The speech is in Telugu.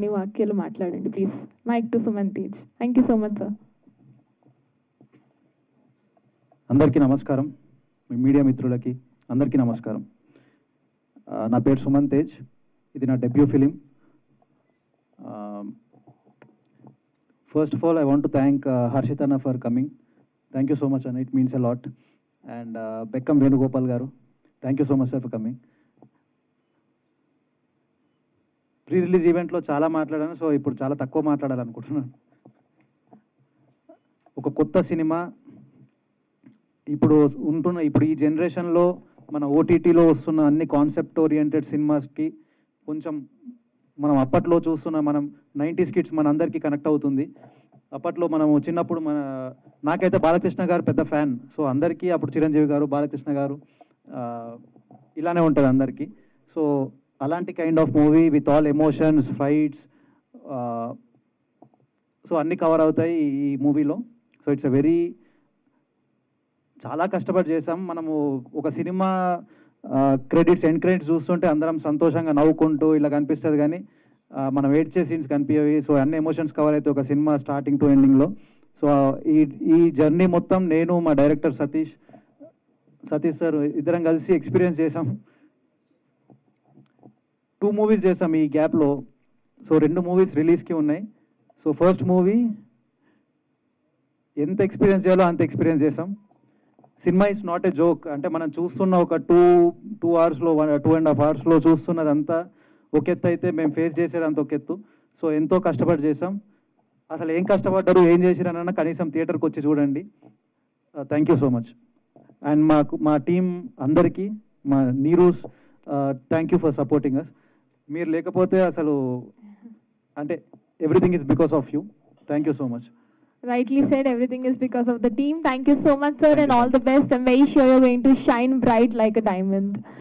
మీ వాక్యాలు మాట్లాడండి please. Mike to Suman Tej. Thank you so much sir. అందరికీ నమస్కారం. మీడియా మిత్రులకి అందరికీ నమస్కారం. నా పేరు సుమన్ తేజ్. ఇది నా debut film. First of all I want to thank Harshit అన్న for coming. Thank you so much అన్న, it means a lot. And Bekkam Venugopal garu, thank you so much sir for coming. Pre release ఈవెంట్లో చాలా మాట్లాడాను, సో ఇప్పుడు చాలా తక్కువ మాట్లాడాలనుకుంటున్నాను. ఒక కొత్త సినిమా ఇప్పుడు ఈ జనరేషన్లో మన ఓటీటీలో వస్తున్న అన్ని కాన్సెప్ట్ ఓరియంటెడ్ సినిమాస్కి కొంచెం మనం అప్పట్లో చూస్తున్న మనం 90s కిడ్స్ మన అందరికీ కనెక్ట్ అవుతుంది. అప్పట్లో మనము చిన్నప్పుడు నాకైతే బాలకృష్ణ గారు పెద్ద ఫ్యాన్. సో అందరికీ అప్పుడు చిరంజీవి గారు, బాలకృష్ణ గారు ఇలానే ఉంటుంది అందరికీ. సో అలాంటి kind of movie with all emotions, fights, so అన్నీ కవర్ అవుతాయి ఈ మూవీలో. సో ఇట్స్ అ వెరీ చాలా కష్టపడి చేసాం మనము. ఒక సినిమా ఎండ్ క్రెడిట్స్ చూస్తుంటే అందరం సంతోషంగా నవ్వుకుంటూ ఇలా కనిపిస్తుంది, కానీ మనం ఏడ్చే సీన్స్ కనిపించవి. సో అన్ని ఎమోషన్స్ కవర్ అయితే ఒక సినిమా స్టార్టింగ్ టు ఎండింగ్లో. సో ఈ జర్నీ మొత్తం నేను, మా డైరెక్టర్ సతీష్ సార్ ఇద్దరం కలిసి ఎక్స్పీరియన్స్ చేసాం. 2 మూవీస్ చేసాం ఈ గ్యాప్లో. సో 2 మూవీస్ రిలీజ్కి ఉన్నాయి. సో ఫస్ట్ మూవీ ఎంత ఎక్స్పీరియన్స్ చేయాలో అంత ఎక్స్పీరియన్స్ చేసాం. Cinema is not a joke. అంటే మనం చూస్తున్న ఒక 2 అవర్స్లో 2.5 అవర్స్లో చూస్తున్నదంతా ఒక ఎత్తు అయితే మేము ఫేస్ చేసేది అంత ఒక ఎత్తు. సో ఎంతో కష్టపడి చేసాం. అసలు ఏం కష్టపడ్డారు, ఏం చేసిరన్న కనీసం థియేటర్కి వచ్చి చూడండి. Thank you so much. And మా టీం అందరికీ, మా నీరూస్, thank you for supporting us. మీరు లేకపోతే అసలు అంటే everything is because of you. Thank you so much. Rightly said, everything is because of the team. Thank you so much, sir, and all the best. I'm very sure you're going to shine bright like a diamond.